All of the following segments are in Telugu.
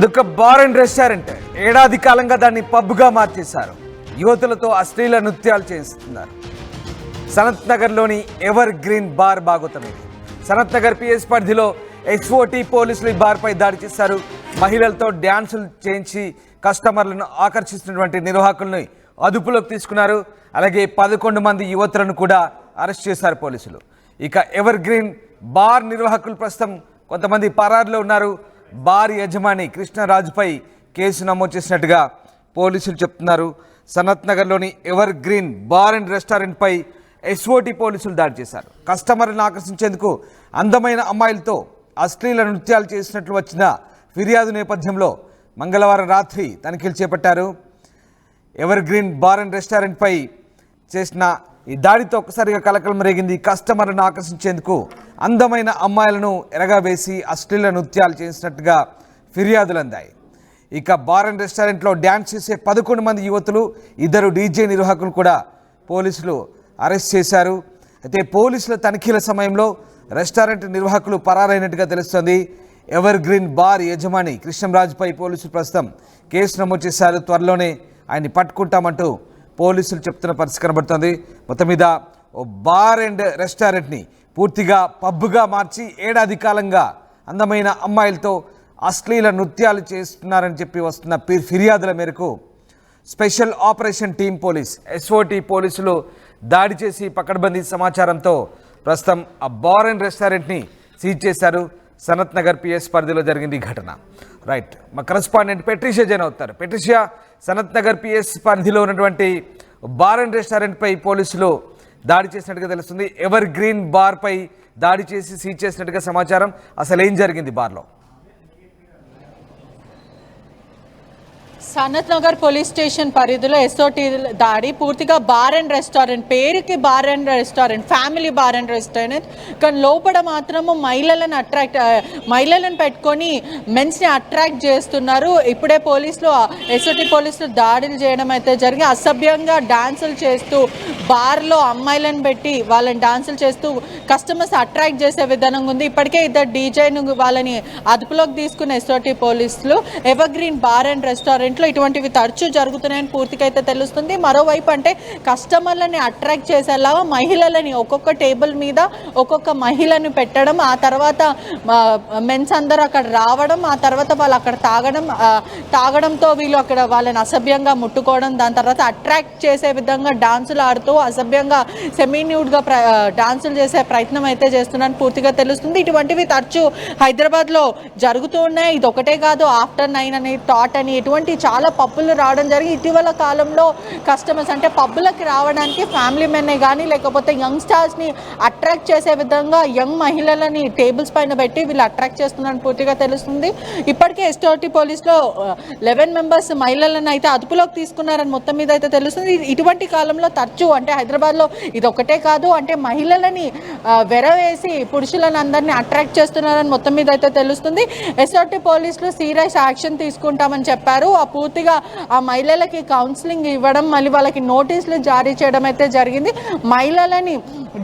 అదొక బార్ అండ్ రెస్టారెంట్. ఏడాది కాలంగా దాన్ని పబ్గా మార్చేశారు. యువతులతో అశ్లీల నృత్యాలు చేస్తున్నారు. సనత్ నగర్లోని ఎవర్ గ్రీన్ బార్ భాగవతం ఇది. సనత్ నగర్ పిఎస్ పరిధిలో ఎస్ఓటి పోలీసులు ఈ బార్పై దాడి చేశారు. మహిళలతో డ్యాన్సులు చేయించి కస్టమర్లను ఆకర్షిస్తున్నటువంటి నిర్వాహకులను అదుపులోకి తీసుకున్నారు. అలాగే 11 మంది యువతులను కూడా అరెస్ట్ చేశారు పోలీసులు. ఇక ఎవర్ గ్రీన్ బార్ నిర్వాహకులు ప్రస్తుతం కొంతమంది పరారులో ఉన్నారు. బార్ యజమాని కృష్ణరాజుపై కేసు నమోదు చేసినట్టుగా పోలీసులు చెప్తున్నారు. సనత్ నగర్లోని ఎవర్ గ్రీన్ బార్ అండ్ రెస్టారెంట్పై ఎస్ఓటి పోలీసులు దాడి చేశారు. కస్టమర్లను ఆకర్షించేందుకు అందమైన అమ్మాయిలతో అశ్లీల నృత్యాలు చేసినట్లు వచ్చిన ఫిర్యాదు నేపథ్యంలో మంగళవారం రాత్రి తనిఖీలు చేపట్టారు. ఎవర్ గ్రీన్ బార్ అండ్ రెస్టారెంట్పై చేసిన ఈ దాడితో ఒక్కసారిగా కలకలం రేగింది. కస్టమర్లను ఆకర్షించేందుకు అందమైన అమ్మాయిలను ఎరగవేసి అశ్లీల నృత్యాలు చేసినట్టుగా ఫిర్యాదులు అందాయి. ఇక బార్ అండ్ రెస్టారెంట్లో డ్యాన్స్ చేసే 11 మంది యువతులు, 2 డీజే నిర్వాహకులు కూడా పోలీసులు అరెస్ట్ చేశారు. అయితే పోలీసుల తనిఖీల సమయంలో రెస్టారెంట్ నిర్వాహకులు పరారైనట్టుగా తెలుస్తోంది. ఎవర్ గ్రీన్ బార్ యజమాని కృష్ణరాజుపై పోలీసులు ప్రస్తుతం కేసు నమోదు చేశారు. త్వరలోనే ఆయన్ని పట్టుకుంటామంటూ పోలీసులు చెప్తున్న పరిస్థితి కనబడుతోంది. మొత్తం మీద బార్ అండ్ రెస్టారెంట్ని పూర్తిగా పబ్గా మార్చి ఏడాది కాలంగా అందమైన అమ్మాయిలతో అశ్లీల నృత్యాలు చేస్తున్నారని చెప్పి వస్తున్న ఫిర్యాదుల మేరకు special operation team police SOT పోలీసులు దాడి చేసి పకడ్బందీ సమాచారంతో ప్రస్తుతం ఆ బార్ అండ్ రెస్టారెంట్ని సీజ్ చేశారు. సనత్ నగర్ పిఎస్ పరిధిలో జరిగింది ఈ ఘటన. రైట్, మా కరెస్పాండెంట్ పెట్రిషియా జైన్ అవుతారు. పెట్రిషియా, సనత్ నగర్ పిఎస్ పరిధిలో ఉన్నటువంటి బార్ అండ్ రెస్టారెంట్పై పోలీసులు దాడి చేసినట్టుగా తెలుస్తుంది. ఎవర్ గ్రీన్ బార్పై దాడి చేసి సీజ్ చేసినట్టుగా సమాచారం. అసలు ఏం జరిగింది బార్లో? సనత్ నగర్ పోలీస్ స్టేషన్ పరిధిలో ఎస్ఓటి దాడి పూర్తిగా బార్ అండ్ రెస్టారెంట్, పేరుకి bar and restaurant, family bar and restaurant, కానీ లోపల మాత్రము మహిళలను పెట్టుకొని మెన్స్ని అట్రాక్ట్ చేస్తున్నారు. ఇప్పుడే ఎస్ఓటి పోలీసులు దాడులు చేయడం అయితే జరిగి అసభ్యంగా డాన్సులు చేస్తూ బార్లో అమ్మాయిలను పెట్టి వాళ్ళని డాన్సులు చేస్తూ కస్టమర్స్ అట్రాక్ట్ చేసే విధానంగా ఉంది. ఇప్పటికే 2 డీజేను వాళ్ళని అదుపులోకి తీసుకున్న ఎస్ఓటి పోలీసులు ever green bar and restaurant ఇటువంటివి తరచూ జరుగుతున్నాయని పూర్తిగా అయితే తెలుస్తుంది. మరోవైపు అంటే కస్టమర్లని అట్రాక్ట్ చేసేలాగా మహిళలని ఒక్కొక్క టేబుల్ మీద ఒక్కొక్క మహిళను పెట్టడం, ఆ తర్వాత మెన్స్ అందరూ అక్కడ రావడం, ఆ తర్వాత వాళ్ళు అక్కడ తాగడంతో వీళ్ళు అక్కడ వాళ్ళని అసభ్యంగా ముట్టుకోవడం, దాని తర్వాత అట్రాక్ట్ చేసే విధంగా డాన్సులు ఆడుతూ అసభ్యంగా సెమీ న్యూడ్గా డాన్సులు చేసే ప్రయత్నం అయితే చేస్తున్నారని పూర్తిగా తెలుస్తుంది. ఇటువంటివి తరచూ హైదరాబాద్లో జరుగుతూ ఉన్నాయి. ఇది ఒకటే కాదు, ఆఫ్టర్ 9 అని, టాట్ అని, ఇటువంటి చాలా పబ్బులు రావడం జరిగి ఇటీవల కాలంలో కస్టమర్స్ అంటే పబ్బులకి రావడానికి ఫ్యామిలీ మెన్నే కానీ లేకపోతే యంగ్ స్టార్స్ని అట్రాక్ట్ చేసే విధంగా యంగ్ మహిళలని టేబుల్స్ పైన పెట్టి వీళ్ళు అట్రాక్ట్ చేస్తున్నారని పూర్తిగా తెలుస్తుంది. ఇప్పటికే ఎస్ఓటి పోలీసులో 11 మెంబర్స్ మహిళలను అయితే అదుపులోకి తీసుకున్నారని మొత్తం మీద అయితే తెలుస్తుంది. ఇటువంటి కాలంలో తరచూ అంటే హైదరాబాద్లో ఇది ఒకటే కాదు, అంటే మహిళలని వెరవేసి పురుషులను అందరినీ అట్రాక్ట్ చేస్తున్నారని మొత్తం మీద అయితే తెలుస్తుంది. ఎస్ఓటి పోలీసులు సీరియస్ యాక్షన్ తీసుకుంటామని చెప్పారు. పూర్తిగా ఆ మహిళలకి కౌన్సిలింగ్ ఇవ్వడం, మళ్ళీ వాళ్ళకి నోటీసులు జారీ చేయడం అయితే జరిగింది. మహిళలని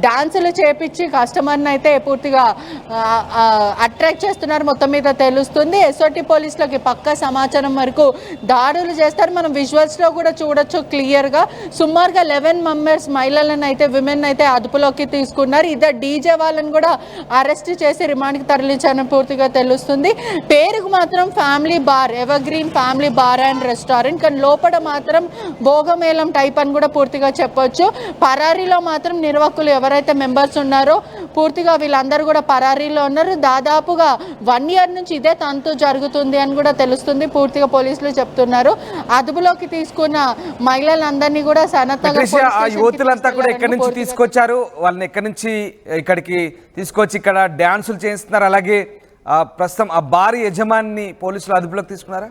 డాన్సులు చేపించి కస్టమర్ని అయితే పూర్తిగా అట్రాక్ట్ చేస్తున్నారు మొత్తం మీద తెలుస్తుంది. ఎస్ఓటి పోలీసులకి పక్కా సమాచారం వరకు దాడులు చేస్తారు. మనం విజువల్స్లో కూడా చూడొచ్చు క్లియర్గా. సుమారుగా 11 మెంబర్స్ మహిళలను అయితే విమెన్ అయితే అదుపులోకి తీసుకున్నారు. 2 డీజే వాళ్ళని కూడా అరెస్ట్ చేసి రిమాండ్కి తరలించారని పూర్తిగా తెలుస్తుంది. పేరుకు మాత్రం family bar, ever green family bar and restaurant, కానీ లోపల మాత్రం భోగమేళం టైప్ అని కూడా పూర్తిగా చెప్పొచ్చు. పరారీలో మాత్రం నిర్వాహకులు ఎవరైతే మెంబర్స్ ఉన్నారో పూర్తిగా వీళ్ళందరూ కూడా పరారీలో ఉన్నారు. దాదాపుగా 1 year నుంచి ఇదే తంతు జరుగుతుంది అని కూడా తెలుస్తుంది, పూర్తిగా పోలీసులు చెప్తున్నారు. అదుపులోకి తీసుకున్న మహిళలందరినీ కూడా సనత్ నగర్ యువతులంతా కూడా ఎక్కడి నుంచి తీసుకొచ్చారు, వాళ్ళని ఎక్కడి నుంచి ఇక్కడికి తీసుకొచ్చి ఇక్కడ డాన్సులు చేస్తున్నారు. అలాగే ప్రస్తుతం ఆ బార్ యజమాని పోలీసులు అదుపులోకి తీసుకున్నారా?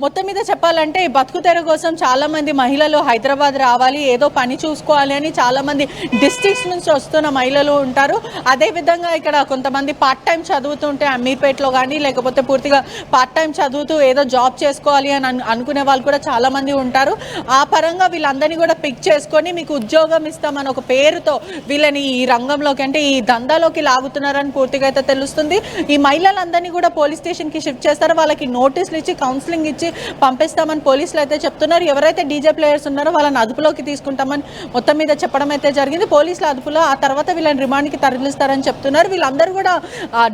మొత్తం మీద చెప్పాలంటే ఈ బతుకు తెర కోసం చాలా మంది మహిళలు హైదరాబాద్ రావాలి, ఏదో పని చూసుకోవాలి అని చాలా మంది డిస్ట్రిక్ట్స్ నుంచి వస్తున్న మహిళలు ఉంటారు. అదేవిధంగా ఇక్కడ కొంతమంది పార్ట్ టైం చదువుతుంటే అమీర్పేటలో కానీ లేకపోతే పూర్తిగా పార్ట్ టైం చదువుతూ ఏదో జాబ్ చేసుకోవాలి అని అనుకునే వాళ్ళు కూడా చాలా మంది ఉంటారు. ఆ పరంగా వీళ్ళందరినీ కూడా పిక్ చేసుకొని మీకు ఉద్యోగం ఇస్తామని ఒక పేరుతో వీళ్ళని ఈ రంగంలోకి అంటే ఈ దందాలోకి లాగుతున్నారని పూర్తిగా అయితే తెలుస్తుంది. ఈ మహిళలందరినీ కూడా పోలీస్ స్టేషన్కి షిఫ్ట్ చేస్తారు. వాళ్ళకి నోటీసులు ఇచ్చి కౌన్సిలింగ్ ఇచ్చి పంపిస్తామని పోలీసులు అయితే చెప్తున్నారు. ఎవరైతే డీజే ప్లేయర్స్ ఉన్నారో వాళ్ళని అదుపులోకి తీసుకుంటామని మొత్తం మీద చెప్పడం అయితే జరిగింది. పోలీసుల అదుపులో ఆ తర్వాత వీళ్ళని రిమాండ్కి తరలిస్తారని చెప్తున్నారు. వీళ్ళందరూ కూడా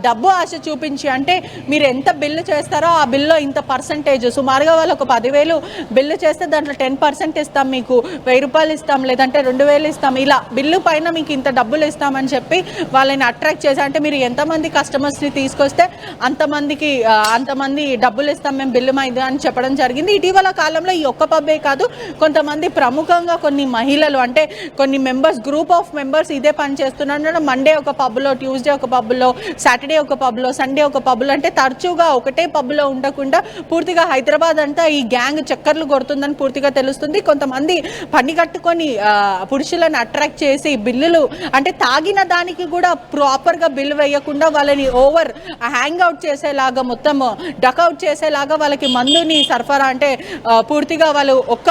డబ్బు ఆశ చూపించి అంటే మీరు ఎంత బిల్లు చేస్తారో ఆ బిల్లో ఇంత పర్సంటేజ్ సుమారుగా వాళ్ళు ఒక 10,000 బిల్లు చేస్తే దాంట్లో 10% ఇస్తాం, మీకు 1,000 రూపాయలు ఇస్తాం, లేదంటే 2,000 ఇస్తాం, ఇలా బిల్లు పైన మీకు ఇంత డబ్బులు ఇస్తామని చెప్పి వాళ్ళని అట్రాక్ట్ చేసి అంటే మీరు ఎంతమంది కస్టమర్స్ని తీసుకొస్తే అంతమంది డబ్బులు ఇస్తాం మేము బిల్లు మీద అని చెప్పడం జరిగింది. ఇటీవల కాలంలో ఈ ఒక్క పబ్బే కాదు, కొంతమంది ప్రముఖంగా కొన్ని మహిళలు అంటే కొన్ని గ్రూప్ ఆఫ్ మెంబర్స్ ఇదే పని చేస్తున్నారు. మండే ఒక పబ్లో, ట్యూస్డే ఒక పబ్లో, సాటర్డే ఒక పబ్లో, సండే ఒక పబ్లో అంటే తరచుగా ఒకటే పబ్లో ఉండకుండా పూర్తిగా హైదరాబాద్ అంతా ఈ గ్యాంగ్ చక్కర్లు కొడుతుందని పూర్తిగా తెలుస్తుంది. కొంతమంది పని కట్టుకొని పురుషులను అట్రాక్ట్ చేసి బిల్లులు అంటే తాగిన దానికి కూడా ప్రాపర్గా బిల్లు వేయకుండా వాళ్ళని ఓవర్ హ్యాంగ్ అవుట్ చేసేలాగా మొత్తం డకౌట్ చేసేలాగా వాళ్ళకి మందుని సరఫరా అంటే పూర్తిగా వాళ్ళు ఒక్క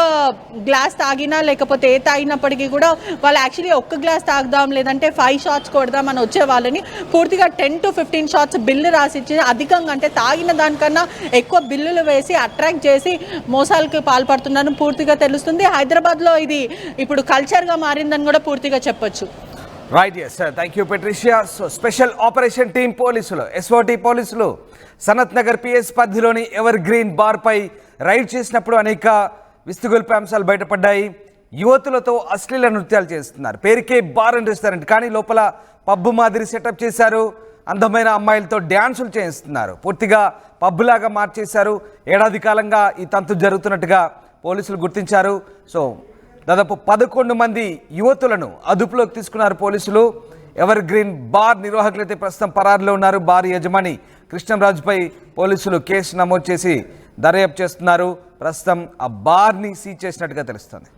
గ్లాస్ తాగినా లేకపోతే ఏ తాగినప్పటికీ కూడా వాళ్ళు యాక్చువల్లీ ఒక్క గ్లాస్ తాగుదాం లేదంటే 5 షాట్స్ కొడదాం అని వచ్చే వాళ్ళని పూర్తిగా 10 to 15 షాట్స్ బిల్లు రాసిచ్చి అధికంగా అంటే తాగిన దానికన్నా ఎక్కువ బిల్లులు వేసి అట్రాక్ట్ చేసి మోసాలకు పాల్పడుతున్నారని పూర్తిగా తెలుస్తుంది. హైదరాబాద్లో ఇది ఇప్పుడు కల్చర్గా మారిందని కూడా పూర్తిగా చెప్పొచ్చు. Right, yes sir, thank you Patricia. So special operation team పోలీసులు, ఎస్ఓటీ పోలీసులు సనత్ నగర్ పిఎస్ పరిధిలోని ఎవర్ గ్రీన్ బార్పై రైడ్ చేసినప్పుడు అనేక విస్తుగొల్పే అంశాలు బయటపడ్డాయి. యువతులతో అశ్లీల నృత్యాలు చేస్తున్నారు. పేరుకే బార్ అండ్ రెస్టారెంట్ కానీ లోపల పబ్బు మాదిరి సెటప్ చేశారు. అందమైన అమ్మాయిలతో డ్యాన్సులు చేయిస్తున్నారు. పూర్తిగా పబ్బులాగా మార్చేశారు. ఏడాది కాలంగా ఈ తంతు జరుగుతున్నట్టుగా పోలీసులు గుర్తించారు. సో దాదాపు 11 మంది యువతులను అదుపులోకి తీసుకున్నారు పోలీసులు. ఎవర్ గ్రీన్ బార్ నిర్వాహకులైతే ప్రస్తుతం పరారులో ఉన్నారు. బార్ యజమాని కృష్ణంరాజుపై పోలీసులు కేసు నమోదు చేసి దర్యాప్తు చేస్తున్నారు. ప్రస్తుతం ఆ బార్ని సీజ్ చేసినట్టుగా తెలుస్తుంది.